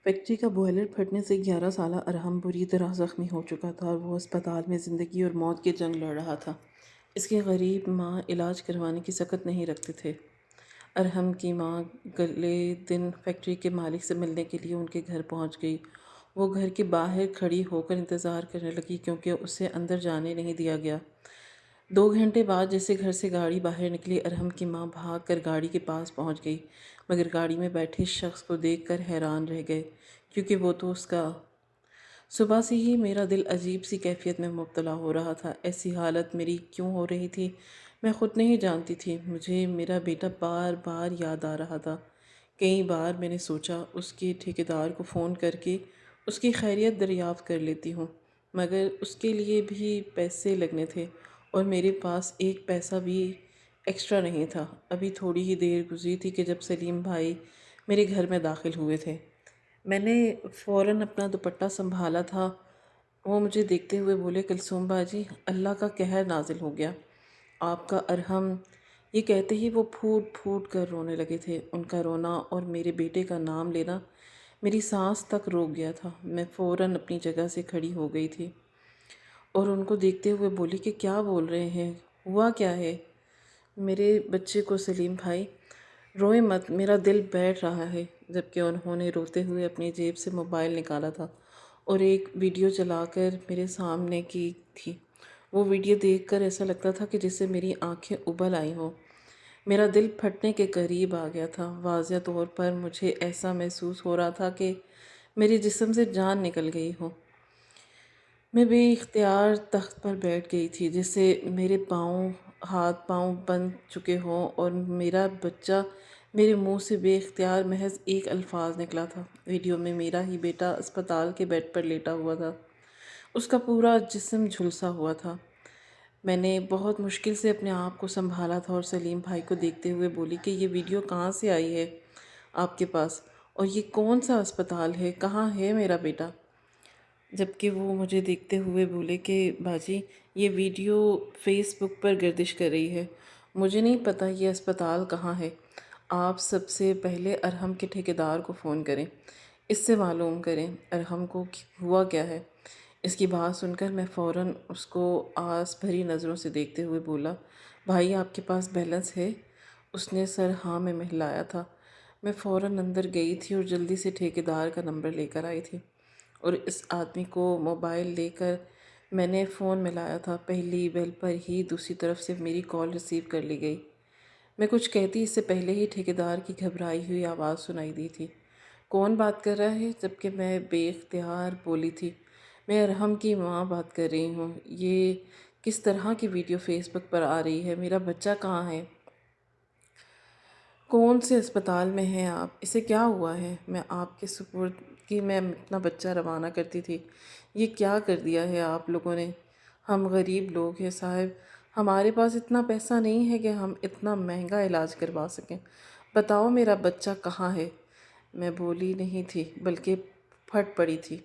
Factory کا boiler پھٹنے سے 11 سالہ ارحم بری طرح زخمی ہو چکا تھا اور وہ اسپتال میں زندگی اور موت کی جنگ لڑ رہا تھا۔ اس کی غریب ماں علاج کروانے کی سکت نہیں رکھتے تھے۔ ارحم کی ماں اگلے دن فیکٹری کے مالک سے ملنے کے لیے ان کے گھر پہنچ گئی۔ وہ گھر کے باہر کھڑی ہو کر انتظار کرنے لگی کیونکہ اسے اندر جانے نہیں دیا گیا۔ 2 گھنٹے بعد جیسے گھر سے گاڑی باہر نکلی، ارحم کی ماں بھاگ کر گاڑی کے پاس پہنچ گئی، مگر گاڑی میں بیٹھے شخص کو دیکھ کر حیران رہ گئے کیونکہ وہ تو اس کا۔ صبح سے ہی میرا دل عجیب سی کیفیت میں مبتلا ہو رہا تھا۔ ایسی حالت میری کیوں ہو رہی تھی میں خود نہیں جانتی تھی۔ مجھے میرا بیٹا بار بار یاد آ رہا تھا۔ کئی بار میں نے سوچا اس کے ٹھیکیدار کو فون کر کے اس کی خیریت دریافت کر لیتی ہوں، مگر اس کے لیے بھی پیسے لگنے تھے اور میرے پاس ایک پیسہ بھی ایکسٹرا نہیں تھا۔ ابھی تھوڑی ہی دیر گزری تھی کہ جب سلیم بھائی میرے گھر میں داخل ہوئے تھے۔ میں نے فوراً اپنا دوپٹہ سنبھالا تھا۔ وہ مجھے دیکھتے ہوئے بولے، کلثوم باجی، اللہ کا قہر نازل ہو گیا، آپ کا ارحم۔ یہ کہتے ہی وہ پھوٹ پھوٹ کر رونے لگے تھے۔ ان کا رونا اور میرے بیٹے کا نام لینا میری سانس تک روک گیا تھا۔ میں فوراً اپنی جگہ سے کھڑی ہو گئی تھی اور ان کو دیکھتے ہوئے بولی کہ کیا بول رہے ہیں، ہوا کیا ہے؟ میرے بچے کو سلیم بھائی، روئے مت، میرا دل بیٹھ رہا ہے۔ جبکہ انہوں نے روتے ہوئے اپنی جیب سے موبائل نکالا تھا اور ایک ویڈیو چلا کر میرے سامنے کی تھی۔ وہ ویڈیو دیکھ کر ایسا لگتا تھا کہ جس سے میری آنکھیں ابل آئی ہوں۔ میرا دل پھٹنے کے قریب آ گیا تھا۔ واضح طور پر مجھے ایسا محسوس ہو رہا تھا کہ میرے جسم سے جان نکل گئی ہو۔ میں بے اختیار تخت پر بیٹھ گئی تھی، جس سے میرے ہاتھ پاؤں بند چکے ہوں اور میرا بچہ میرے منہ سے بے اختیار محض ایک الفاظ نکلا تھا۔ ویڈیو میں میرا ہی بیٹا اسپتال کے بیڈ پر لیٹا ہوا تھا، اس کا پورا جسم جھلسا ہوا تھا۔ میں نے بہت مشکل سے اپنے آپ کو سنبھالا تھا اور سلیم بھائی کو دیکھتے ہوئے بولی کہ یہ ویڈیو کہاں سے آئی ہے آپ کے پاس، اور یہ کون سا اسپتال ہے، کہاں ہے میرا بیٹا؟ جبکہ وہ مجھے دیکھتے ہوئے بولے کہ باجی، یہ ویڈیو فیس بک پر گردش کر رہی ہے، مجھے نہیں پتہ یہ اسپتال کہاں ہے۔ آپ سب سے پہلے ارحم کے ٹھیکیدار کو فون کریں، اس سے معلوم کریں ارحم کو ہوا کیا ہے۔ اس کی بات سن کر میں فوراً اس کو آس بھری نظروں سے دیکھتے ہوئے بولا، بھائی آپ کے پاس بیلنس ہے؟ اس نے سر ہاں میں مہلایا تھا۔ میں فوراً اندر گئی تھی اور جلدی سے ٹھیکیدار کا نمبر لے کر آئی تھی اور اس آدمی کو موبائل دے کر میں نے فون ملایا تھا۔ پہلی بیل پر ہی دوسری طرف سے میری کال ریسیو کر لی گئی۔ میں کچھ کہتی اس سے پہلے ہی ٹھیکیدار کی گھبرائی ہوئی آواز سنائی دی تھی، کون بات کر رہا ہے؟ جبکہ میں بے اختیار بولی تھی، میں ارحم کی ماں بات کر رہی ہوں۔ یہ کس طرح کی ویڈیو فیس بک پر آ رہی ہے؟ میرا بچہ کہاں ہے؟ کون سے اسپتال میں ہیں آپ؟ اسے کیا ہوا ہے؟ میں آپ کے سپرد کی میں اپنا بچہ روانہ کرتی تھی، یہ کیا کر دیا ہے آپ لوگوں نے؟ ہم غریب لوگ ہیں صاحب، ہمارے پاس اتنا پیسہ نہیں ہے کہ ہم اتنا مہنگا علاج کروا سکیں۔ بتاؤ میرا بچہ کہاں ہے؟ میں بولی نہیں تھی بلکہ پھٹ پڑی تھی۔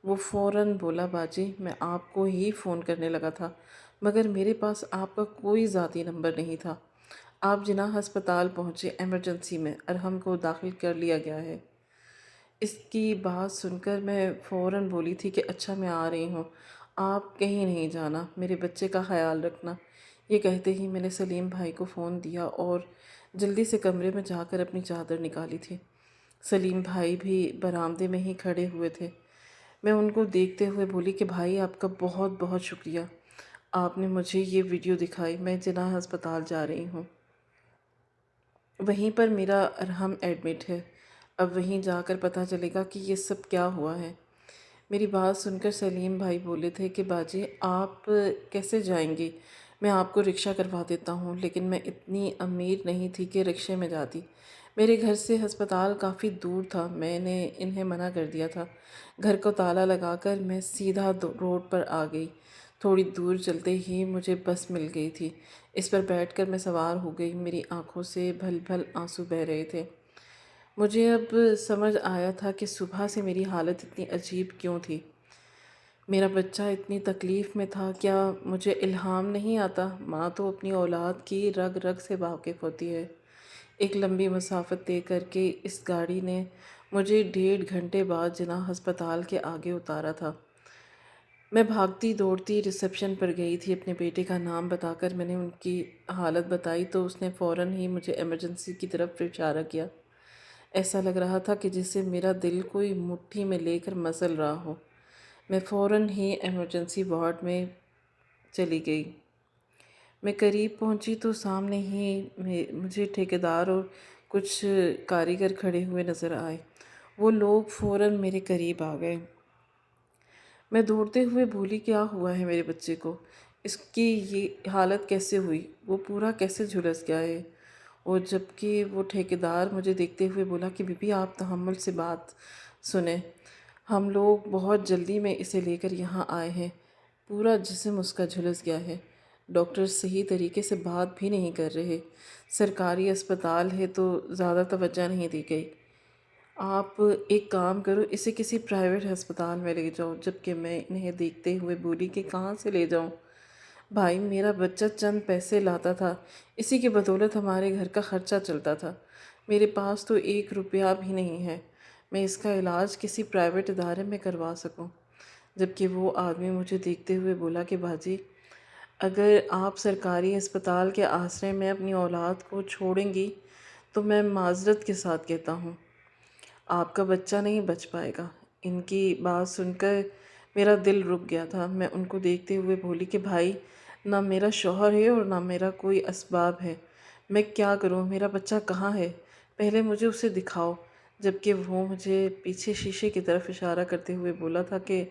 وہ فوراً بولا، باجی میں آپ کو ہی فون کرنے لگا تھا، مگر میرے پاس آپ کا کوئی ذاتی نمبر نہیں تھا۔ آپ جناح ہسپتال پہنچے، ایمرجنسی میں ارحم کو داخل کر لیا گیا ہے۔ اس کی بات سن کر میں فوراً بولی تھی کہ اچھا میں آ رہی ہوں، آپ کہیں نہیں جانا، میرے بچے کا خیال رکھنا۔ یہ کہتے ہی میں نے سلیم بھائی کو فون دیا اور جلدی سے کمرے میں جا کر اپنی چادر نکالی تھی۔ سلیم بھائی بھی برآمدے میں ہی کھڑے ہوئے تھے۔ میں ان کو دیکھتے ہوئے بولی کہ بھائی آپ کا بہت بہت شکریہ، آپ نے مجھے یہ ویڈیو دکھائی، میں جناح ہسپتال جا رہی ہوں، وہیں پر میرا ارحم ایڈمٹ ہے، اب وہیں جا کر پتہ چلے گا کہ یہ سب کیا ہوا ہے۔ میری بات سن کر سلیم بھائی بولے تھے کہ باجی آپ کیسے جائیں گی؟ میں آپ کو رکشہ کروا دیتا ہوں، لیکن میں اتنی امیر نہیں تھی کہ رکشے میں جاتی۔ میرے گھر سے ہسپتال کافی دور تھا، میں نے انہیں منع کر دیا تھا۔ گھر کو تالا لگا کر میں سیدھا روڈ پر آ گئی۔ تھوڑی دور چلتے ہی مجھے بس مل گئی تھی، اس پر بیٹھ کر میں سوار ہو گئی۔ میری آنکھوں سے بھل بھل آنسو بہہ رہے تھے۔ مجھے اب سمجھ آیا تھا کہ صبح سے میری حالت اتنی عجیب کیوں تھی۔ میرا بچہ اتنی تکلیف میں تھا، کیا مجھے الہام نہیں آتا؟ ماں تو اپنی اولاد کی رگ رگ سے واقف ہوتی ہے۔ ایک لمبی مسافت طے کر کے اس گاڑی نے مجھے 1.5 گھنٹے بعد جناح ہسپتال کے آگے اتارا تھا۔ میں بھاگتی دوڑتی ریسیپشن پر گئی تھی۔ اپنے بیٹے کا نام بتا کر میں نے ان کی حالت بتائی تو اس نے فوراً ہی مجھے ایمرجنسی کی طرف اشارہ کیا۔ ایسا لگ رہا تھا کہ جسے میرا دل کوئی مٹھی میں لے کر مسل رہا ہو۔ میں فوراً ہی ایمرجنسی وارڈ میں چلی گئی۔ میں قریب پہنچی تو سامنے ہی مجھے ٹھیکیدار اور کچھ کاریگر کھڑے ہوئے نظر آئے۔ وہ لوگ فوراً میرے قریب آ گئے۔ میں دوڑتے ہوئے بولی، کیا ہوا ہے میرے بچے کو؟ اس کی یہ حالت کیسے ہوئی؟ وہ پورا کیسے جھلس گیا ہے؟ اور جبکہ وہ ٹھیکیدار مجھے دیکھتے ہوئے بولا کہ بی بی آپ تحمل سے بات سنیں، ہم لوگ بہت جلدی میں اسے لے کر یہاں آئے ہیں، پورا جسم اس کا جھلس گیا ہے، ڈاکٹر صحیح طریقے سے بات بھی نہیں کر رہے، سرکاری اسپتال ہے تو زیادہ توجہ نہیں دی گئی، آپ ایک کام کرو اسے کسی پرائیویٹ ہسپتال میں لے جاؤ۔ جبکہ میں انہیں دیکھتے ہوئے بولی کہ کہاں سے لے جاؤں؟ بھائی میرا بچہ چند پیسے لاتا تھا، اسی کی بدولت ہمارے گھر کا خرچہ چلتا تھا، میرے پاس تو 1 روپیہ بھی نہیں ہے میں اس کا علاج کسی پرائیویٹ ادارے میں کروا سکوں۔ جبکہ وہ آدمی مجھے دیکھتے ہوئے بولا کہ باجی اگر آپ سرکاری اسپتال کے آسرے میں اپنی اولاد کو چھوڑیں گی تو میں معذرت کے ساتھ کہتا ہوں آپ کا بچہ نہیں بچ پائے گا۔ ان کی بات سن کر میرا دل رک گیا تھا۔ میں ان کو دیکھتے ہوئے بولی کہ بھائی نہ میرا شوہر ہے اور نہ میرا کوئی اسباب ہے، میں کیا کروں؟ میرا بچہ کہاں ہے؟ پہلے مجھے اسے دکھاؤ۔ جبکہ وہ مجھے پیچھے شیشے کی طرف اشارہ کرتے ہوئے بولا تھا کہ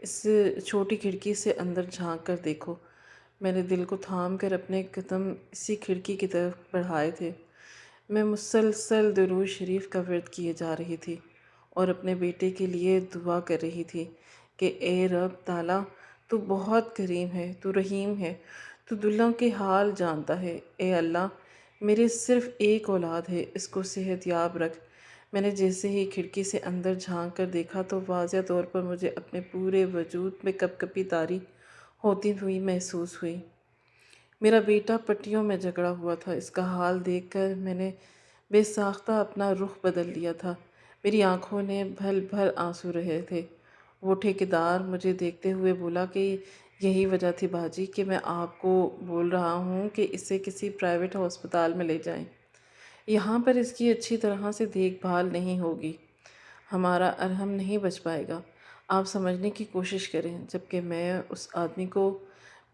اس چھوٹی کھڑکی سے اندر جھانک کر دیکھو۔ میں نے دل کو تھام کر اپنے قدم اسی کھڑکی کی طرف بڑھائے تھے۔ میں مسلسل درود شریف کا ورد کیے جا رہی تھی اور اپنے بیٹے کے لیے دعا کر رہی تھی کہ اے رب تعالیٰ تو بہت کریم ہے، تو رحیم ہے، تو دلوں کے حال جانتا ہے۔ اے اللہ میرے صرف ایک اولاد ہے، اس کو صحت یاب رکھ۔ میں نے جیسے ہی کھڑکی سے اندر جھانک کر دیکھا تو واضح طور پر مجھے اپنے پورے وجود میں کپ کپی طاری ہوتی ہوئی محسوس ہوئی۔ میرا بیٹا پٹیوں میں جکڑا ہوا تھا۔ اس کا حال دیکھ کر میں نے بے ساختہ اپنا رخ بدل لیا تھا۔ میری آنکھوں نے بھل بھل آنسو رہے تھے۔ وہ ٹھیکیدار مجھے دیکھتے ہوئے بولا کہ یہی وجہ تھی باجی کہ میں آپ کو بول رہا ہوں کہ اسے کسی پرائیویٹ ہسپتال میں لے جائیں، یہاں پر اس کی اچھی طرح سے دیکھ بھال نہیں ہوگی، ہمارا ارحم نہیں بچ پائے گا، آپ سمجھنے کی کوشش کریں۔ جبکہ میں اس آدمی کو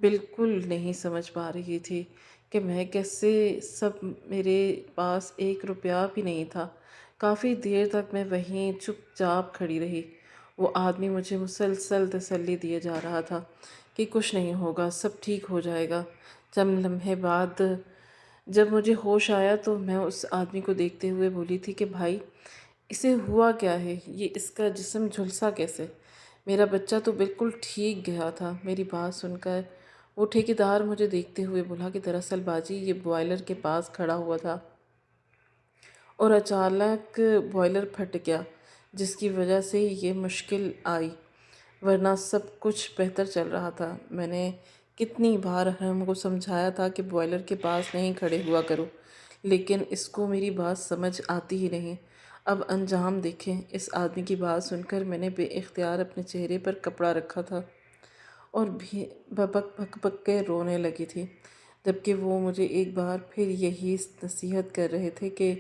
بالکل نہیں سمجھ پا رہی تھی کہ میں کیسے، سب میرے پاس 1 روپیہ بھی نہیں تھا۔ کافی دیر تک میں وہیں چپ چاپ کھڑی رہی۔ وہ آدمی مجھے مسلسل تسلی دیے جا رہا تھا کہ کچھ نہیں ہوگا، سب ٹھیک ہو جائے گا۔ چند لمحے بعد جب مجھے ہوش آیا تو میں اس آدمی کو دیکھتے ہوئے بولی تھی کہ بھائی اسے ہوا کیا ہے؟ یہ اس کا جسم جھلسا کیسے؟ میرا بچہ تو بالکل ٹھیک گیا تھا۔ میری بات سن کر وہ ٹھیکیدار مجھے دیکھتے ہوئے بولا کہ دراصل باجی یہ بوائلر کے پاس کھڑا ہوا تھا اور اچانک بوائلر پھٹ گیا جس کی وجہ سے یہ مشکل آئی، ورنہ سب کچھ بہتر چل رہا تھا۔ میں نے کتنی بار ارحم کو سمجھایا تھا کہ بوائلر کے پاس نہیں کھڑے ہوا کرو، لیکن اس کو میری بات سمجھ آتی ہی نہیں۔ اب انجام دیکھیں۔ اس آدمی کی بات سن کر میں نے بے اختیار اپنے چہرے پر کپڑا رکھا تھا اور بھی بھک بھک کے رونے لگی تھی، جبکہ وہ مجھے ایک بار پھر یہی نصیحت کر رہے تھے کہ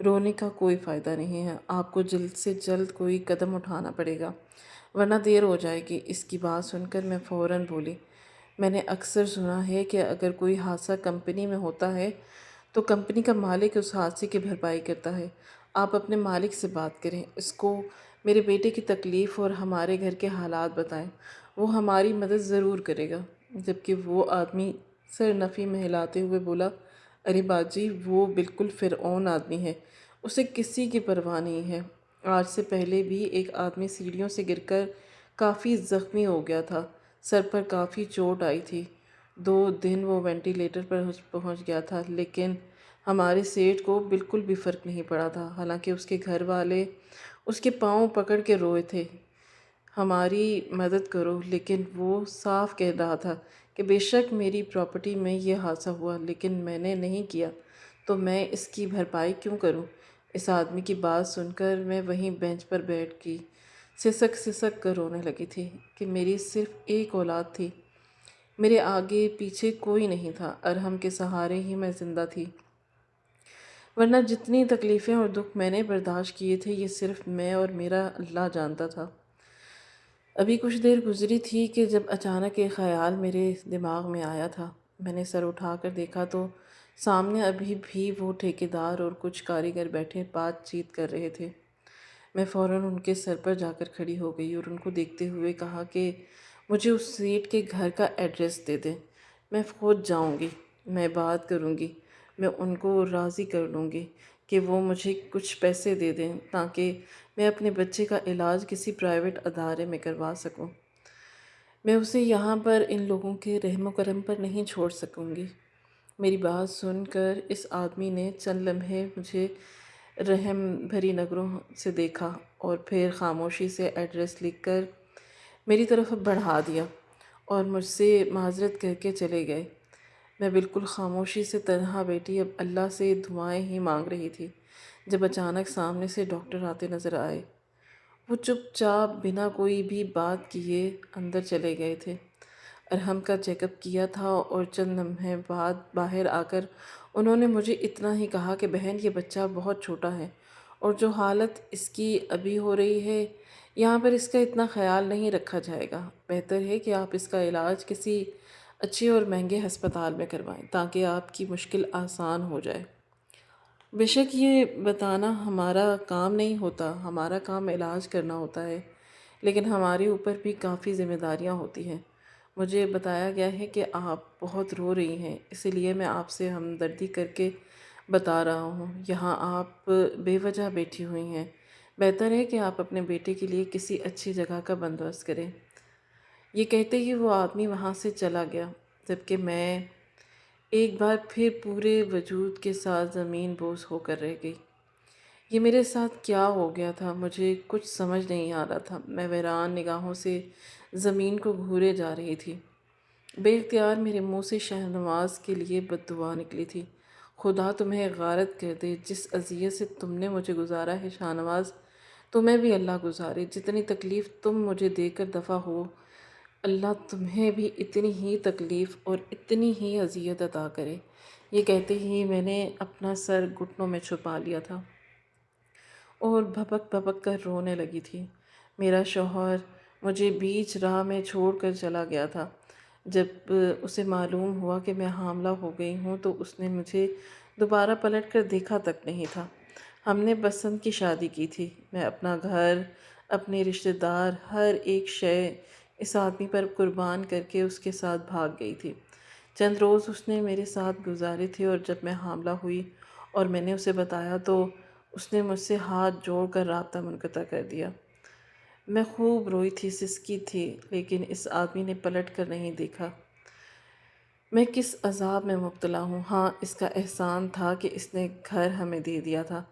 رونے کا کوئی فائدہ نہیں ہے، آپ کو جلد سے جلد کوئی قدم اٹھانا پڑے گا ورنہ دیر ہو جائے گی۔ اس کی بات سن کر میں فوراً بولی، میں نے اکثر سنا ہے کہ اگر کوئی حادثہ کمپنی میں ہوتا ہے تو کمپنی کا مالک اس حادثے کی بھرپائی کرتا ہے، آپ اپنے مالک سے بات کریں، اس کو میرے بیٹے کی تکلیف اور ہمارے گھر کے حالات بتائیں، وہ ہماری مدد ضرور کرے گا۔ جبکہ وہ آدمی سر نفی میں ہلاتے ہوئے بولا، ارے باجی وہ بالکل فرعون آدمی ہے، اسے کسی کی پرواہ نہیں ہے۔ آج سے پہلے بھی ایک آدمی سیڑھیوں سے گر کر کافی زخمی ہو گیا تھا، سر پر کافی چوٹ آئی تھی، 2 دن وہ وینٹی لیٹر پر پہنچ گیا تھا، لیکن ہمارے سیٹھ کو بالکل بھی فرق نہیں پڑا تھا، حالانکہ اس کے گھر والے اس کے پاؤں پکڑ کے روئے تھے ہماری مدد کرو، لیکن وہ صاف کہہ رہا تھا کہ بے شک میری پراپرٹی میں یہ حادثہ ہوا لیکن میں نے نہیں کیا تو میں اس کی بھرپائی کیوں کروں؟ اس آدمی کی بات سن کر میں وہیں بینچ پر بیٹھ گئی، سسک سسک کر رونے لگی تھی کہ میری صرف ایک اولاد تھی، میرے آگے پیچھے کوئی نہیں تھا، ارحم کے سہارے ہی میں زندہ تھی، ورنہ جتنی تکلیفیں اور دکھ میں نے برداشت کیے تھے یہ صرف میں اور میرا اللہ جانتا تھا۔ ابھی کچھ دیر گزری تھی کہ جب اچانک ایک خیال میرے دماغ میں آیا تھا۔ میں نے سر اٹھا کر دیکھا تو سامنے ابھی بھی وہ ٹھیکیدار اور کچھ کاریگر بیٹھے بات چیت کر رہے تھے۔ میں فوراً ان کے سر پر جا کر کھڑی ہو گئی اور ان کو دیکھتے ہوئے کہا کہ مجھے اس سیٹ کے گھر کا ایڈریس دے دیں، میں خود جاؤں گی، میں بات کروں گی، میں ان کو راضی کر لوں گی کہ وہ مجھے کچھ پیسے دے دیں تاکہ میں اپنے بچے کا علاج کسی پرائیویٹ ادارے میں کروا سکوں۔ میں اسے یہاں پر ان لوگوں کے رحم و کرم پر نہیں چھوڑ سکوں گی۔ میری بات سن کر اس آدمی نے چند لمحے مجھے رحم بھری نظروں سے دیکھا اور پھر خاموشی سے ایڈریس لکھ کر میری طرف بڑھا دیا اور مجھ سے معذرت کر کے چلے گئے۔ میں بالکل خاموشی سے تنہا بیٹھی اب اللہ سے دعائیں ہی مانگ رہی تھی جب اچانک سامنے سے ڈاکٹر آتے نظر آئے۔ وہ چپ چاپ بنا کوئی بھی بات کیے اندر چلے گئے تھے۔ ارحم کا چیک اپ کیا تھا اور چند لمحے بعد باہر آ کر انہوں نے مجھے اتنا ہی کہا کہ بہن یہ بچہ بہت چھوٹا ہے اور جو حالت اس کی ابھی ہو رہی ہے یہاں پر اس کا اتنا خیال نہیں رکھا جائے گا، بہتر ہے کہ آپ اس کا علاج کسی اچھے اور مہنگے ہسپتال میں کروائیں تاکہ آپ کی مشکل آسان ہو جائے۔ بے شک یہ بتانا ہمارا کام نہیں ہوتا، ہمارا کام علاج کرنا ہوتا ہے، لیکن ہمارے اوپر بھی کافی ذمہ داریاں ہوتی ہیں۔ مجھے بتایا گیا ہے کہ آپ بہت رو رہی ہیں، اسی لیے میں آپ سے ہمدردی کر کے بتا رہا ہوں۔ یہاں آپ بے وجہ بیٹھی ہوئی ہیں، بہتر ہے کہ آپ اپنے بیٹے کے لیے کسی اچھی جگہ کا بندوبست کریں۔ یہ کہتے ہی وہ آدمی وہاں سے چلا گیا، جبکہ میں ایک بار پھر پورے وجود کے ساتھ زمین بوس ہو کر رہ گئی۔ یہ میرے ساتھ کیا ہو گیا تھا، مجھے کچھ سمجھ نہیں آ رہا تھا۔ میں ویران نگاہوں سے زمین کو گھورے جا رہی تھی۔ بے اختیار میرے منہ سے شہنواز کے لیے بد دعا نکلی تھی۔ خدا تمہیں غارت کر دے، جس اذیت سے تم نے مجھے گزارا ہے شاہنواز، تمہیں بھی اللہ گزارے۔ جتنی تکلیف تم مجھے دے کر دفع ہو، اللہ تمہیں بھی اتنی ہی تکلیف اور اتنی ہی اذیت عطا کرے۔ یہ کہتے ہی میں نے اپنا سر گھٹنوں میں چھپا لیا تھا اور بھبک بھبک کر رونے لگی تھی۔ میرا شوہر مجھے بیچ راہ میں چھوڑ کر چلا گیا تھا۔ جب اسے معلوم ہوا کہ میں حاملہ ہو گئی ہوں تو اس نے مجھے دوبارہ پلٹ کر دیکھا تک نہیں تھا۔ ہم نے پسند کی شادی کی تھی۔ میں اپنا گھر، اپنے رشتہ دار، ہر ایک شے اس آدمی پر قربان کر کے اس کے ساتھ بھاگ گئی تھی۔ چند روز اس نے میرے ساتھ گزارے تھے اور جب میں حاملہ ہوئی اور میں نے اسے بتایا تو اس نے مجھ سے ہاتھ جوڑ کر رابطہ منقطع کر دیا۔ میں خوب روئی تھی، سسکی تھی، لیکن اس آدمی نے پلٹ کر نہیں دیکھا۔ میں کس عذاب میں مبتلا ہوں۔ ہاں، اس کا احسان تھا کہ اس نے گھر ہمیں دے دیا تھا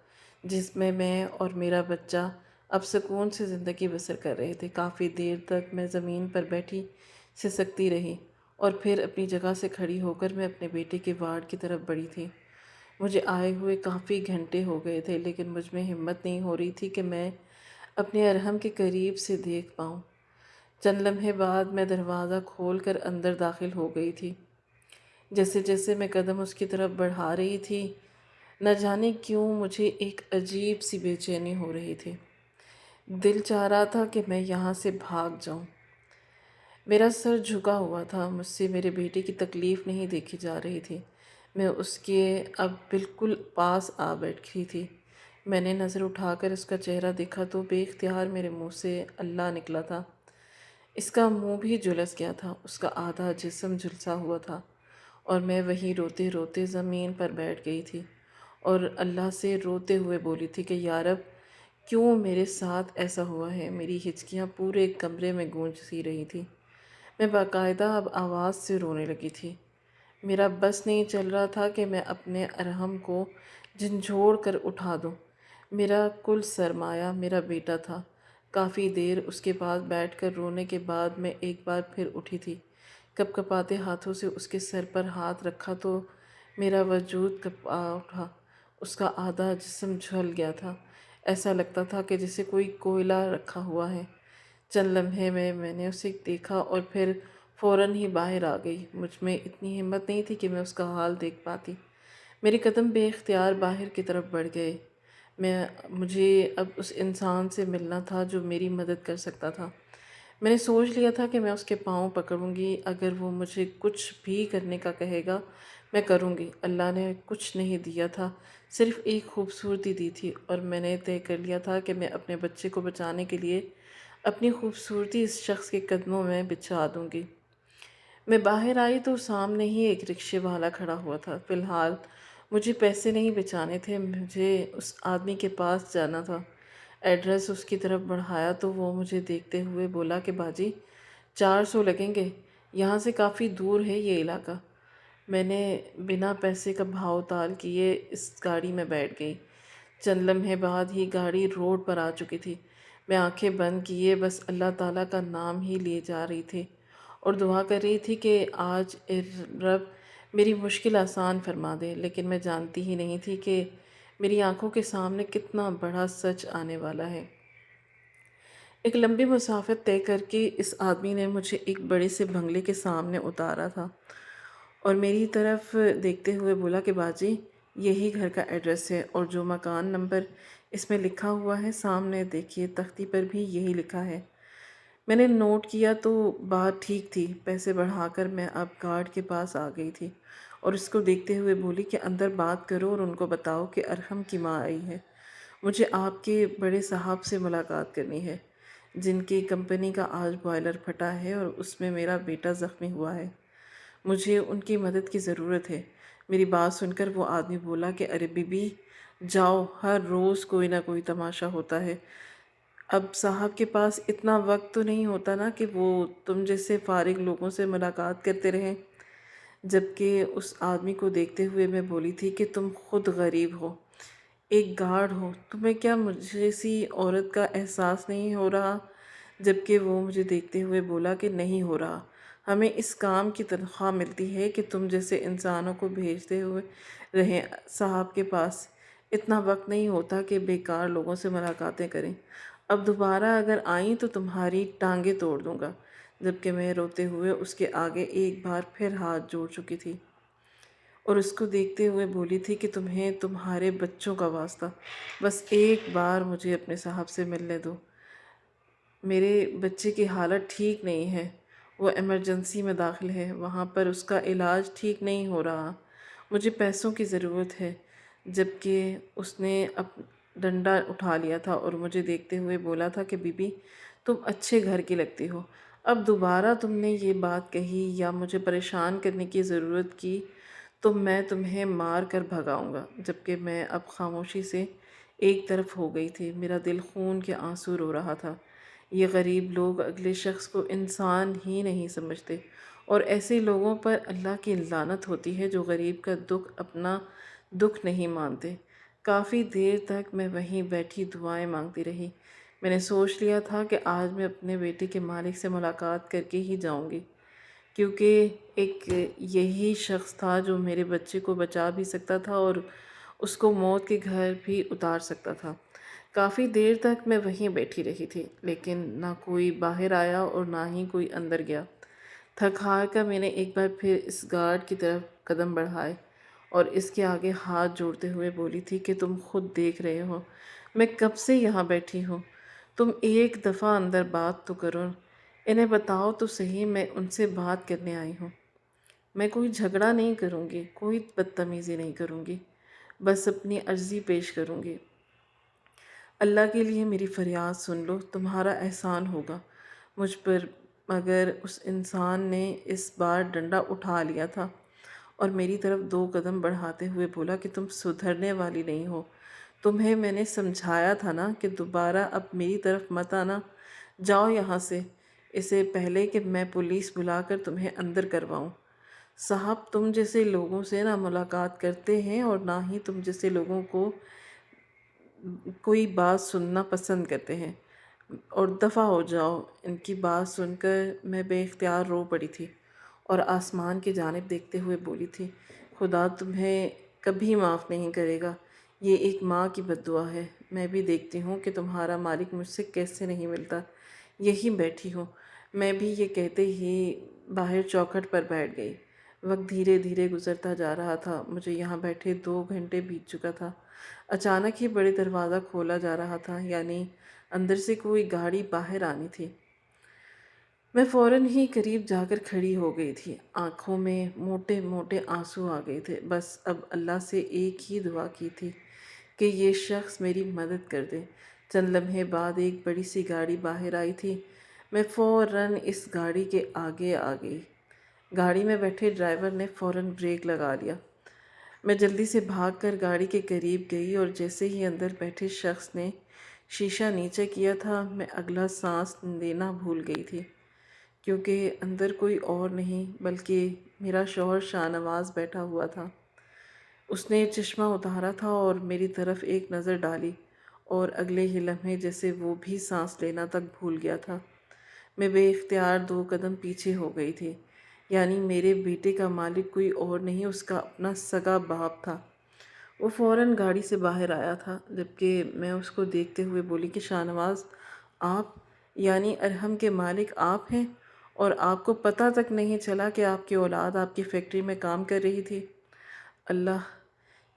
جس میں اور میرا بچہ اب سکون سے زندگی بسر کر رہے تھے۔ کافی دیر تک میں زمین پر بیٹھی سسکتی رہی اور پھر اپنی جگہ سے کھڑی ہو کر میں اپنے بیٹے کے وارڈ کی طرف بڑھی تھی۔ مجھے آئے ہوئے کافی گھنٹے ہو گئے تھے لیکن مجھ میں ہمت نہیں ہو رہی تھی کہ میں اپنے ارحم کے قریب سے دیکھ پاؤں۔ چند لمحے بعد میں دروازہ کھول کر اندر داخل ہو گئی تھی۔ جیسے جیسے میں قدم اس کی طرف بڑھا رہی تھی، نہ جانے کیوں مجھے ایک عجیب سی بے چینی ہو رہی تھی۔ دل چاہ رہا تھا کہ میں یہاں سے بھاگ جاؤں۔ میرا سر جھکا ہوا تھا، مجھ سے میرے بیٹے کی تکلیف نہیں دیکھی جا رہی تھی۔ میں اس کے اب بالکل پاس آ بیٹھی تھی۔ میں نے نظر اٹھا کر اس کا چہرہ دیکھا تو بے اختیار میرے منہ سے اللہ نکلا تھا۔ اس کا منہ بھی جھلس گیا تھا، اس کا آدھا جسم جھلسا ہوا تھا اور میں وہیں روتے روتے زمین پر بیٹھ گئی تھی اور اللہ سے روتے ہوئے بولی تھی کہ یا رب کیوں میرے ساتھ ایسا ہوا ہے۔ میری ہچکیاں پورے کمرے میں گونج سی رہی تھی۔ میں باقاعدہ اب آواز سے رونے لگی تھی۔ میرا بس نہیں چل رہا تھا کہ میں اپنے ارحم کو جھنجھوڑ کر اٹھا دوں۔ میرا کل سرمایہ میرا بیٹا تھا۔ کافی دیر اس کے پاس بیٹھ کر رونے کے بعد میں ایک بار پھر اٹھی تھی۔ کپ کپاتے ہاتھوں سے اس کے سر پر ہاتھ رکھا تو میرا وجود کپا اٹھا۔ اس کا آدھا جسم جھل گیا تھا، ایسا لگتا تھا کہ جیسے کوئی کوئلہ رکھا ہوا ہے۔ چند لمحے میں نے اسے دیکھا اور پھر فوراً ہی باہر آ گئی۔ مجھ میں اتنی ہمت نہیں تھی کہ میں اس کا حال دیکھ پاتی۔ میرے قدم بے اختیار باہر کی طرف بڑھ گئے۔ مجھے اب اس انسان سے ملنا تھا جو میری مدد کر سکتا تھا۔ میں نے سوچ لیا تھا کہ میں اس کے پاؤں پکڑوں گی، اگر وہ مجھے کچھ بھی کرنے کا کہے گا میں کروں گی۔ اللہ نے کچھ نہیں دیا تھا، صرف ایک خوبصورتی دی تھی، اور میں نے طے کر لیا تھا کہ میں اپنے بچے کو بچانے کے لیے اپنی خوبصورتی اس شخص کے قدموں میں بچھا دوں گی۔ میں باہر آئی تو سامنے ہی ایک رکشے والا کھڑا ہوا تھا۔ فی الحال مجھے پیسے نہیں بچانے تھے، مجھے اس آدمی کے پاس جانا تھا۔ ایڈریس اس کی طرف بڑھایا تو وہ مجھے دیکھتے ہوئے بولا کہ باجی 400 لگیں گے، یہاں سے کافی دور ہے یہ علاقہ۔ میں نے بنا پیسے کا بھاؤ تال کیے اس گاڑی میں بیٹھ گئی۔ چند لمحے بعد ہی گاڑی روڈ پر آ چکی تھی۔ میں آنکھیں بند کیے بس اللہ تعالیٰ کا نام ہی لیے جا رہی تھی اور دعا کر رہی تھی کہ آج رب میری مشکل آسان فرما دے، لیکن میں جانتی ہی نہیں تھی کہ میری آنکھوں کے سامنے کتنا بڑا سچ آنے والا ہے۔ ایک لمبی مسافت طے کر کے اس آدمی نے مجھے ایک بڑے سے بنگلے کے سامنے اتارا تھا اور میری طرف دیکھتے ہوئے بولا کہ باجی یہی گھر کا ایڈریس ہے اور جو مکان نمبر اس میں لکھا ہوا ہے سامنے دیکھیے تختی پر بھی یہی لکھا ہے۔ میں نے نوٹ کیا تو بات ٹھیک تھی۔ پیسے بڑھا کر میں اب گارڈ کے پاس آ گئی تھی اور اس کو دیکھتے ہوئے بولی کہ اندر بات کرو اور ان کو بتاؤ کہ ارحم کی ماں آئی ہے، مجھے آپ کے بڑے صاحب سے ملاقات کرنی ہے، جن کی کمپنی کا آج بوائلر پھٹا ہے اور اس میں میرا بیٹا زخمی ہوا ہے، مجھے ان کی مدد کی ضرورت ہے۔ میری بات سن کر وہ آدمی بولا کہ ارے بی بی جاؤ، ہر روز کوئی نہ کوئی تماشا ہوتا ہے، اب صاحب کے پاس اتنا وقت تو نہیں ہوتا نا کہ وہ تم جیسے فارغ لوگوں سے ملاقات کرتے رہیں۔ جبکہ اس آدمی کو دیکھتے ہوئے میں بولی تھی کہ تم خود غریب ہو، ایک گارڈ ہو، تمہیں کیا مجھ جیسی عورت کا احساس نہیں ہو رہا؟ جبکہ وہ مجھے دیکھتے ہوئے بولا کہ نہیں ہو رہا، ہمیں اس کام کی تنخواہ ملتی ہے کہ تم جیسے انسانوں کو بھیجتے ہوئے رہیں صاحب کے پاس، اتنا وقت نہیں ہوتا کہ بیکار لوگوں سے ملاقاتیں کریں۔ اب دوبارہ اگر آئیں تو تمہاری ٹانگیں توڑ دوں گا۔ جبکہ میں روتے ہوئے اس کے آگے ایک بار پھر ہاتھ جوڑ چکی تھی اور اس کو دیکھتے ہوئے بولی تھی کہ تمہیں تمہارے بچوں کا واسطہ بس ایک بار مجھے اپنے صاحب سے ملنے دو، میرے بچے کی حالت ٹھیک نہیں ہے، وہ ایمرجنسی میں داخل ہے، وہاں پر اس کا علاج ٹھیک نہیں ہو رہا، مجھے پیسوں کی ضرورت ہے۔ جبکہ اس نے ڈنڈا اٹھا لیا تھا اور مجھے دیکھتے ہوئے بولا تھا کہ بی بی تم اچھے گھر کی لگتی ہو، اب دوبارہ تم نے یہ بات کہی یا مجھے پریشان کرنے کی ضرورت کی تو میں تمہیں مار کر بھگاؤں گا۔ جبکہ میں اب خاموشی سے ایک طرف ہو گئی تھی، میرا دل خون کے آنسو رو رہا تھا۔ یہ غریب لوگ اگلے شخص کو انسان ہی نہیں سمجھتے اور ایسے لوگوں پر اللہ کی لعنت ہوتی ہے جو غریب کا دکھ اپنا دکھ نہیں مانتے۔ کافی دیر تک میں وہیں بیٹھی دعائیں مانگتی رہی۔ میں نے سوچ لیا تھا کہ آج میں اپنے بیٹے کے مالک سے ملاقات کر کے ہی جاؤں گی، کیونکہ ایک یہی شخص تھا جو میرے بچے کو بچا بھی سکتا تھا اور اس کو موت کے گھر بھی اتار سکتا تھا۔ کافی دیر تک میں وہیں بیٹھی رہی تھی، لیکن نہ کوئی باہر آیا اور نہ ہی کوئی اندر گیا۔ تھک ہار کر میں نے ایک بار پھر اس گارڈ کی طرف قدم بڑھائے اور اس کے آگے ہاتھ جوڑتے ہوئے بولی تھی کہ تم خود دیکھ رہے ہو میں کب سے یہاں بیٹھی ہوں، تم ایک دفعہ اندر بات تو کرو، انہیں بتاؤ تو صحیح میں ان سے بات کرنے آئی ہوں، میں کوئی جھگڑا نہیں کروں گی، کوئی بدتمیزی نہیں کروں گی، بس اپنی عرضی پیش کروں گی۔ اللہ کے لیے میری فریاد سن لو، تمہارا احسان ہوگا مجھ پر۔ مگر اس انسان نے اس بار ڈنڈا اٹھا لیا تھا اور میری طرف 2 قدم بڑھاتے ہوئے بولا کہ تم سدھرنے والی نہیں ہو، تمہیں میں نے سمجھایا تھا نا کہ دوبارہ اب میری طرف مت آنا، جاؤ یہاں سے، اسے پہلے کہ میں پولیس بلا کر تمہیں اندر کرواؤں۔ صاحب تم جیسے لوگوں سے نہ ملاقات کرتے ہیں اور نہ ہی تم جیسے لوگوں کو کوئی بات سننا پسند کرتے ہیں، اور دفع ہو جاؤ۔ ان کی بات سن کر میں بے اختیار رو پڑی تھی اور آسمان کی جانب دیکھتے ہوئے بولی تھی خدا تمہیں کبھی معاف نہیں کرے گا، یہ ایک ماں کی بد دعا ہے۔ میں بھی دیکھتی ہوں کہ تمہارا مالک مجھ سے کیسے نہیں ملتا۔ یہیں بیٹھی ہوں۔ میں بھی یہ کہتے ہی باہر چوکھٹ پر بیٹھ گئی۔ وقت دھیرے دھیرے گزرتا جا رہا تھا۔ مجھے یہاں بیٹھے 2 گھنٹے بیت چکا تھا۔ اچانک ہی بڑے دروازہ کھولا جا رہا تھا، یعنی اندر سے کوئی گاڑی باہر آنی تھی۔ میں فوراً ہی قریب جا کر کھڑی ہو گئی تھی۔ آنکھوں میں موٹے موٹے آنسو آ گئے تھے۔ بس اب اللہ سے ایک ہی دعا کی تھی کہ یہ شخص میری مدد کر دے۔ چند لمحے بعد ایک بڑی سی گاڑی باہر آئی تھی۔ میں فوراً اس گاڑی کے آگے آ گئی۔ گاڑی میں بیٹھے ڈرائیور نے فوراً بریک لگا لیا۔ میں جلدی سے بھاگ کر گاڑی کے قریب گئی اور جیسے ہی اندر بیٹھے شخص نے شیشہ نیچے کیا تھا، میں اگلا سانس لینا بھول گئی تھی، کیونکہ اندر کوئی اور نہیں بلکہ میرا شوہر شاہ نواز بیٹھا ہوا تھا۔ اس نے چشمہ اتارا تھا اور میری طرف ایک نظر ڈالی، اور اگلے ہی لمحے جیسے وہ بھی سانس لینا تک بھول گیا تھا۔ میں بے اختیار 2 قدم پیچھے ہو گئی تھی، یعنی میرے بیٹے کا مالک کوئی اور نہیں، اس کا اپنا سگا باپ تھا۔ وہ فوراً گاڑی سے باہر آیا تھا، جبکہ میں اس کو دیکھتے ہوئے بولی کہ شاہ نواز، آپ یعنی ارحم کے مالک آپ ہیں، اور آپ کو پتہ تک نہیں چلا کہ آپ کی اولاد آپ کی فیکٹری میں کام کر رہی تھی؟ اللہ!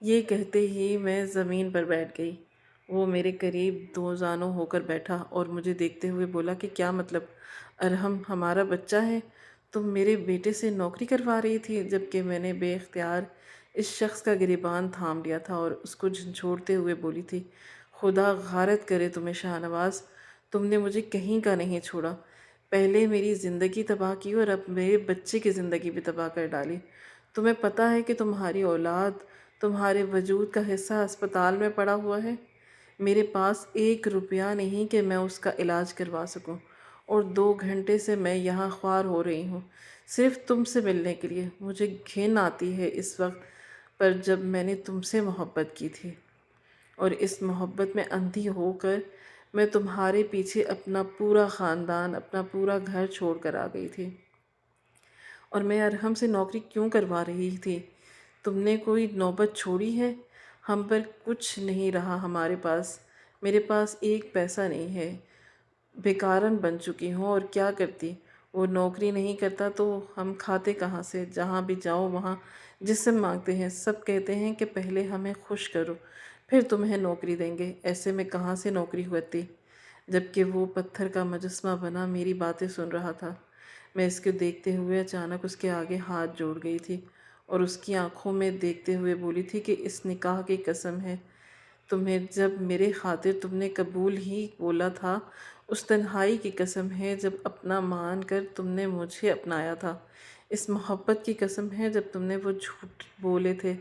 یہ کہتے ہی میں زمین پر بیٹھ گئی۔ وہ میرے قریب 2 زانوں ہو کر بیٹھا اور مجھے دیکھتے ہوئے بولا کہ کیا مطلب؟ ارحم ہمارا بچہ ہے، تم میرے بیٹے سے نوکری کروا رہی تھی؟ جبکہ میں نے بے اختیار اس شخص کا گریبان تھام لیا تھا اور اس کو جھنجھوڑتے ہوئے بولی تھی، خدا غارت کرے تمہیں شاہ نواز، تم نے مجھے کہیں کا نہیں چھوڑا۔ پہلے میری زندگی تباہ کی اور اب میرے بچے کی زندگی بھی تباہ کر ڈالی۔ تمہیں پتہ ہے کہ تمہاری اولاد تمہارے وجود کا حصہ ہسپتال میں پڑا ہوا ہے؟ میرے پاس 1 روپیہ نہیں کہ میں اس کا علاج کروا سکوں، اور 2 گھنٹے سے میں یہاں خوار ہو رہی ہوں صرف تم سے ملنے کے لیے۔ مجھے گھن آتی ہے اس وقت پر جب میں نے تم سے محبت کی تھی، اور اس محبت میں اندھی ہو کر میں تمہارے پیچھے اپنا پورا خاندان، اپنا پورا گھر چھوڑ کر آ گئی تھی۔ اور میں ارحم سے نوکری کیوں کروا رہی تھی؟ تم نے کوئی نوبت چھوڑی ہے؟ ہم پر کچھ نہیں رہا ہمارے پاس، میرے پاس 1 پیسہ نہیں ہے، بیکارن بن چکی ہوں، اور کیا کرتی؟ وہ نوکری نہیں کرتا تو ہم کھاتے کہاں سے؟ جہاں بھی جاؤ وہاں جسم مانگتے ہیں، سب کہتے ہیں کہ پہلے ہمیں خوش کرو پھر تمہیں نوکری دیں گے۔ ایسے میں کہاں سے نوکری ہوتی؟ جبکہ وہ پتھر کا مجسمہ بنا میری باتیں سن رہا تھا۔ میں اس کو دیکھتے ہوئے اچانک اس کے آگے ہاتھ جوڑ گئی تھی اور اس کی آنکھوں میں دیکھتے ہوئے بولی تھی کہ اس نکاح کی قسم ہے تمہیں، جب میرے خاطر تم نے قبول ہی بولا تھا، اس تنہائی کی قسم ہے جب اپنا مان کر تم نے مجھے اپنایا تھا، اس محبت کی قسم ہے جب تم نے وہ جھوٹ بولے تھے۔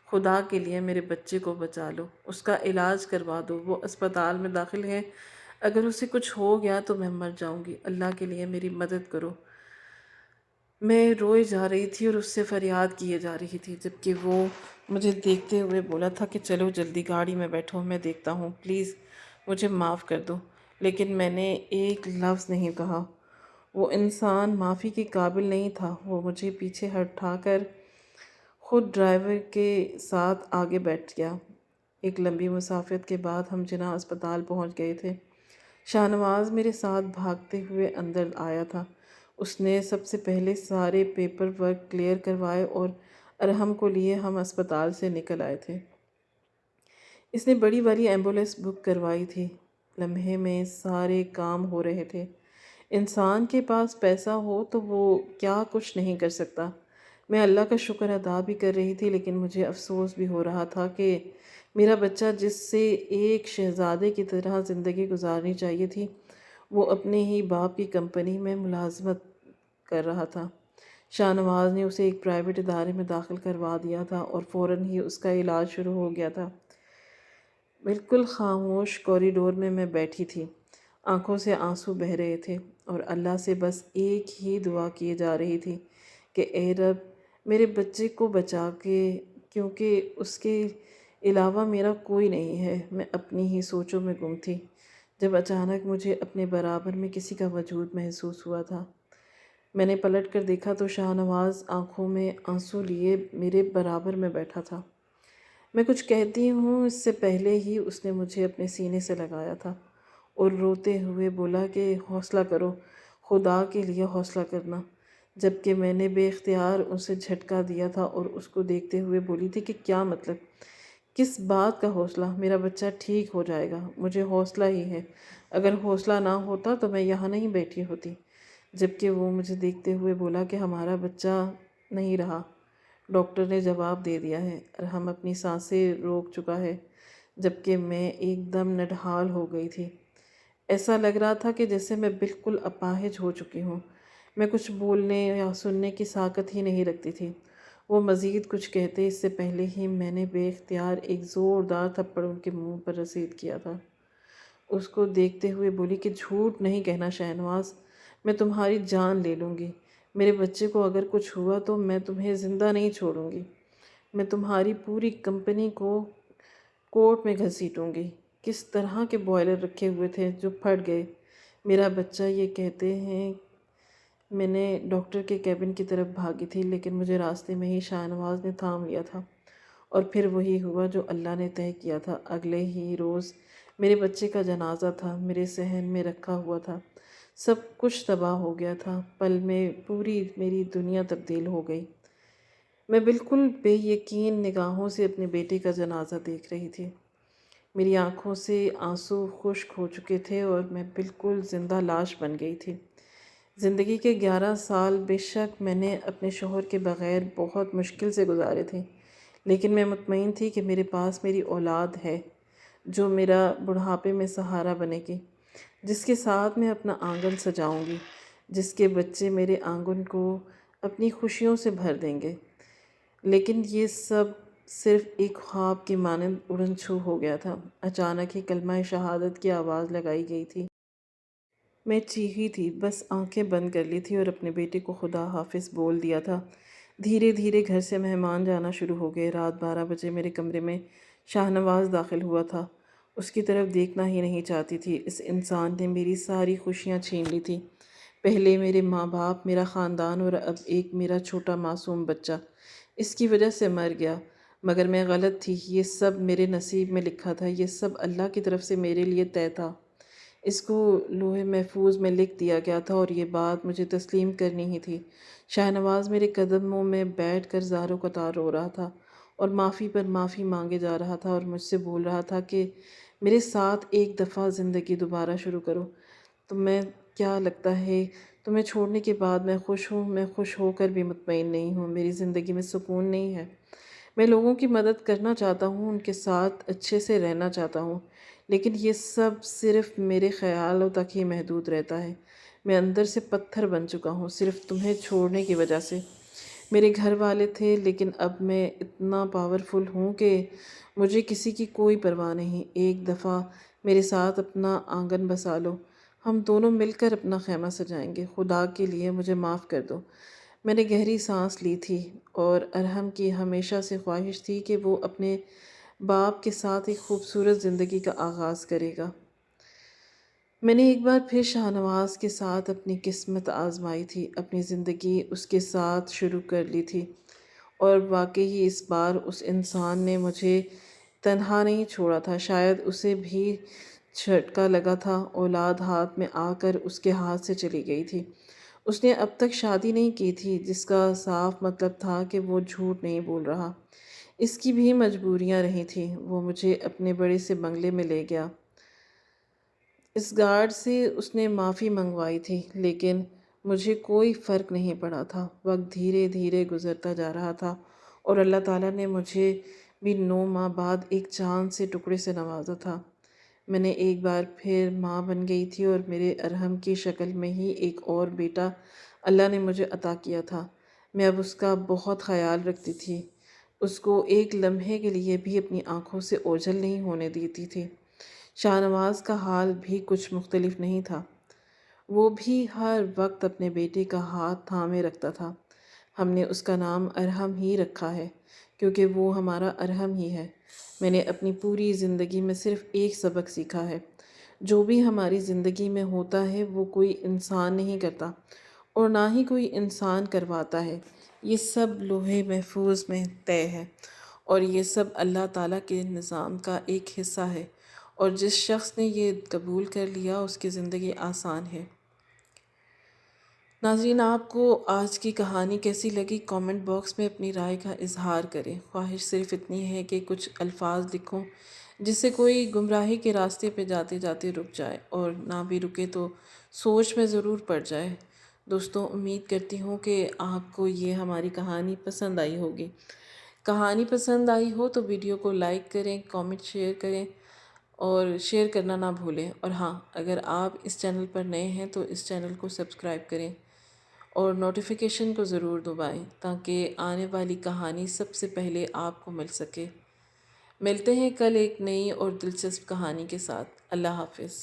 خدا کے لیے میرے بچے کو بچا لو، اس کا علاج کروا دو، وہ اسپتال میں داخل ہے، اگر اسے کچھ ہو گیا تو میں مر جاؤں گی، اللہ کے لیے میری مدد کرو۔ میں روئے جا رہی تھی اور اس سے فریاد کیے جا رہی تھی، جبکہ وہ مجھے دیکھتے ہوئے بولا تھا کہ چلو جلدی گاڑی میں بیٹھو، میں دیکھتا ہوں، پلیز مجھے معاف کر دو۔ لیکن میں نے ایک لفظ نہیں کہا۔ وہ انسان معافی کے قابل نہیں تھا۔ وہ مجھے پیچھے ہٹا کر خود ڈرائیور کے ساتھ آگے بیٹھ گیا۔ ایک لمبی مسافت کے بعد ہم جناح اسپتال پہنچ گئے تھے۔ شاہ نواز میرے ساتھ بھاگتے ہوئے اندر آیا تھا۔ اس نے سب سے پہلے سارے پیپر ورک کلیئر کروائے اور ارحم کو لیے ہم اسپتال سے نکل آئے تھے۔ اس نے بڑی والی ایمبولینس بک کروائی تھی۔ لمحے میں سارے کام ہو رہے تھے۔ انسان کے پاس پیسہ ہو تو وہ کیا کچھ نہیں کر سکتا۔ میں اللہ کا شکر ادا بھی کر رہی تھی، لیکن مجھے افسوس بھی ہو رہا تھا کہ میرا بچہ جس سے ایک شہزادے کی طرح زندگی گزارنی چاہیے تھی، وہ اپنے ہی باپ کی کمپنی میں ملازمت کر رہا تھا۔ شاہ نواز نے اسے ایک پرائیویٹ ادارے میں داخل کروا دیا تھا اور فوراً ہی اس کا علاج شروع ہو گیا تھا۔ بالکل خاموش کوریڈور میں بیٹھی تھی، آنکھوں سے آنسو بہہ رہے تھے اور اللہ سے بس ایک ہی دعا کیے جا رہی تھی کہ اے رب میرے بچے کو بچا کے، کیونکہ اس کے علاوہ میرا کوئی نہیں ہے۔ میں اپنی ہی سوچوں میں گم تھی جب اچانک مجھے اپنے برابر میں کسی کا وجود محسوس ہوا تھا۔ میں نے پلٹ کر دیکھا تو شاہ نواز آنکھوں میں آنسو لیے میرے برابر میں بیٹھا تھا۔ میں کچھ کہتی ہوں اس سے پہلے ہی اس نے مجھے اپنے سینے سے لگایا تھا اور روتے ہوئے بولا کہ حوصلہ کرو، خدا کے لیے حوصلہ کرنا، جبکہ میں نے بے اختیار اسے جھٹکا دیا تھا اور اس کو دیکھتے ہوئے بولی تھی کہ کیا مطلب، کس بات کا حوصلہ، میرا بچہ ٹھیک ہو جائے گا، مجھے حوصلہ ہی ہے، اگر حوصلہ نہ ہوتا تو میں یہاں نہیں بیٹھی ہوتی۔ جبکہ وہ مجھے دیکھتے ہوئے بولا کہ ہمارا بچہ نہیں رہا، ڈاکٹر نے جواب دے دیا ہے، ارحم اپنی سانسیں روک چکا ہے، جبکہ میں ایک دم نڈھال ہو گئی تھی۔ ایسا لگ رہا تھا کہ جیسے میں بالکل اپاہج ہو چکی ہوں، میں کچھ بولنے یا سننے کی طاقت ہی نہیں رکھتی تھی۔ وہ مزید کچھ کہتے اس سے پہلے ہی میں نے بے اختیار ایک زوردار تھپڑ ان کے منہ پر رسید کیا تھا۔ اس کو دیکھتے ہوئے بولی کہ جھوٹ نہیں کہنا شہنواز، میں تمہاری جان لے لوں گی، میرے بچے کو اگر کچھ ہوا تو میں تمہیں زندہ نہیں چھوڑوں گی، میں تمہاری پوری کمپنی کو کورٹ میں گھسیٹوں گی۔ کس طرح کے بوائلر رکھے ہوئے تھے جو پھٹ گئے، میرا بچہ، یہ کہتے ہیں میں نے ڈاکٹر کے کیبن کی طرف بھاگی تھی، لیکن مجھے راستے میں ہی شاہنواز نے تھام لیا تھا، اور پھر وہی ہوا جو اللہ نے طے کیا تھا۔ اگلے ہی روز میرے بچے کا جنازہ تھا، میرے صحن میں رکھا ہوا تھا، سب کچھ تباہ ہو گیا تھا، پل میں پوری میری دنیا تبدیل ہو گئی۔ میں بالکل بے یقین نگاہوں سے اپنے بیٹے کا جنازہ دیکھ رہی تھی، میری آنکھوں سے آنسو خشک ہو چکے تھے اور میں بالکل زندہ لاش بن گئی تھی۔ زندگی کے 11 سال بے شک میں نے اپنے شوہر کے بغیر بہت مشکل سے گزارے تھے، لیکن میں مطمئن تھی کہ میرے پاس میری اولاد ہے جو میرا بڑھاپے میں سہارا بنے گی، جس کے ساتھ میں اپنا آنگن سجاؤں گی، جس کے بچے میرے آنگن کو اپنی خوشیوں سے بھر دیں گے۔ لیکن یہ سب صرف ایک خواب کی مانند اڑن چھو ہو گیا تھا۔ اچانک ہی کلمہ شہادت کی آواز لگائی گئی تھی۔ میں چیخی تھی، بس آنکھیں بند کر لی تھی اور اپنے بیٹے کو خدا حافظ بول دیا تھا۔ دھیرے دھیرے گھر سے مہمان جانا شروع ہو گئے۔ رات 12 بجے میرے کمرے میں شاہنواز داخل ہوا تھا۔ اس کی طرف دیکھنا ہی نہیں چاہتی تھی۔ اس انسان نے میری ساری خوشیاں چھین لی تھی، پہلے میرے ماں باپ، میرا خاندان، اور اب ایک میرا چھوٹا معصوم بچہ اس کی وجہ سے مر گیا۔ مگر میں غلط تھی، یہ سب میرے نصیب میں لکھا تھا، یہ سب اللہ کی طرف سے میرے لیے طے تھا، اس کو لوح محفوظ میں لکھ دیا گیا تھا اور یہ بات مجھے تسلیم کرنی ہی تھی۔ شاہنواز میرے قدموں میں بیٹھ کر زار و قطار رو رہا تھا اور معافی پر معافی مانگے جا رہا تھا اور مجھ سے بول رہا تھا کہ میرے ساتھ ایک دفعہ زندگی دوبارہ شروع کرو۔ تمہیں کیا لگتا ہے تمہیں چھوڑنے کے بعد میں خوش ہوں؟ میں خوش ہو کر بھی مطمئن نہیں ہوں، میری زندگی میں سکون نہیں ہے۔ میں لوگوں کی مدد کرنا چاہتا ہوں، ان کے ساتھ اچھے سے رہنا چاہتا ہوں، لیکن یہ سب صرف میرے خیالوں تک ہی محدود رہتا ہے۔ میں اندر سے پتھر بن چکا ہوں صرف تمہیں چھوڑنے کی وجہ سے۔ میرے گھر والے تھے، لیکن اب میں اتنا پاورفل ہوں کہ مجھے کسی کی کوئی پرواہ نہیں۔ ایک دفعہ میرے ساتھ اپنا آنگن بسا لو، ہم دونوں مل کر اپنا خیمہ سجائیں گے، خدا کے لیے مجھے معاف کر دو۔ میں نے گہری سانس لی تھی، اور ارحم کی ہمیشہ سے خواہش تھی کہ وہ اپنے باپ کے ساتھ ایک خوبصورت زندگی کا آغاز کرے گا۔ میں نے ایک بار پھر شاہنواز کے ساتھ اپنی قسمت آزمائی تھی، اپنی زندگی اس کے ساتھ شروع کر لی تھی، اور واقعی اس بار اس انسان نے مجھے تنہا نہیں چھوڑا تھا۔ شاید اسے بھی جھٹکا لگا تھا، اولاد ہاتھ میں آ کر اس کے ہاتھ سے چلی گئی تھی۔ اس نے اب تک شادی نہیں کی تھی، جس کا صاف مطلب تھا کہ وہ جھوٹ نہیں بول رہا۔ اس کی بھی مجبوریاں رہی تھیں۔ وہ مجھے اپنے بڑے سے بنگلے میں لے گیا۔ اس گارڈ سے اس نے معافی منگوائی تھی، لیکن مجھے کوئی فرق نہیں پڑا تھا۔ وقت دھیرے دھیرے گزرتا جا رہا تھا، اور اللہ تعالیٰ نے مجھے بھی 9 ماہ بعد ایک چاند سے ٹکڑے سے نوازا تھا۔ میں نے ایک بار پھر ماں بن گئی تھی، اور میرے ارحم کی شکل میں ہی ایک اور بیٹا اللہ نے مجھے عطا کیا تھا۔ میں اب اس کا بہت خیال رکھتی تھی، اس کو ایک لمحے کے لیے بھی اپنی آنکھوں سے اوجھل نہیں ہونے دیتی تھی۔ شاہنواز کا حال بھی کچھ مختلف نہیں تھا، وہ بھی ہر وقت اپنے بیٹے کا ہاتھ تھامے رکھتا تھا۔ ہم نے اس کا نام ارحم ہی رکھا ہے، کیونکہ وہ ہمارا ارحم ہی ہے۔ میں نے اپنی پوری زندگی میں صرف ایک سبق سیکھا ہے، جو بھی ہماری زندگی میں ہوتا ہے وہ کوئی انسان نہیں کرتا، اور نہ ہی کوئی انسان کرواتا ہے، یہ سب لوح محفوظ میں طے ہے، اور یہ سب اللہ تعالیٰ کے نظام کا ایک حصہ ہے، اور جس شخص نے یہ قبول کر لیا اس کی زندگی آسان ہے۔ ناظرین، آپ کو آج کی کہانی کیسی لگی؟ کامنٹ باکس میں اپنی رائے کا اظہار کریں۔ خواہش صرف اتنی ہے کہ کچھ الفاظ لکھوں جس سے کوئی گمراہی کے راستے پہ جاتے جاتے رک جائے، اور نہ بھی رکے تو سوچ میں ضرور پڑ جائے۔ دوستوں، امید کرتی ہوں کہ آپ کو یہ ہماری کہانی پسند آئی ہوگی۔ کہانی پسند آئی ہو تو ویڈیو کو لائک کریں، کامنٹ شیئر کریں اور شیئر کرنا نہ بھولیں۔ اور ہاں، اگر آپ اس چینل پر نئے ہیں تو اس چینل کو سبسکرائب کریں اور نوٹیفیکیشن کو ضرور دبائیں تاکہ آنے والی کہانی سب سے پہلے آپ کو مل سکے۔ ملتے ہیں کل ایک نئی اور دلچسپ کہانی کے ساتھ۔ اللہ حافظ۔